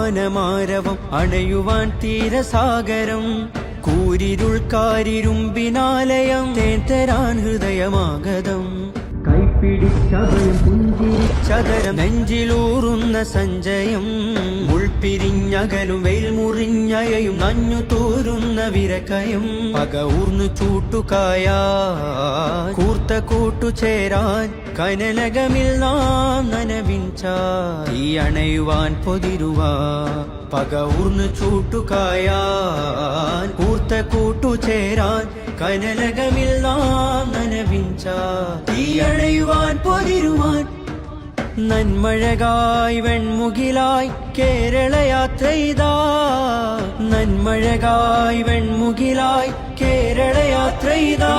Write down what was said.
ഗാനമാരവം അണയുവാൻ തീരസാഗരം കൂരിരുൾക്കാരിരുമ്പിനാലയം തേൻ ഹൃദയമാഗതം കൈപ്പിടിച്ചഭയം പുഞ്ചിരിച്ചതരം നെഞ്ചിലൂറുന്ന സഞ്ചയം മുൾപിരിഞ്ഞകലും വെയിൽ മുറിഞ്ഞയയും നഞ്ഞു തോരുന്ന വിരക്കയും പക ഊർന്നു ചൂട്ടുകായ കൂർത്ത കൂട്ടുചേരാൻ കനലകമിൽ നാം നനവിഞ്ച ഈ അണയുവാൻ പൊതിരുവാ പക ഊർന്നു ചൂട്ടുകായാൻ കൂർത്ത കൂട്ടുചേരാൻ കനലകമിൽ നാം നനവിഞ്ച ഈ അണയുവാൻ പൊതിരുവാൻ നന്മഴകായി വെൺമുകിലായി കേരള യാത്രയിതാ നന്മഴകായി വെൺമുകിലായി കേരള യാത്രയിതാ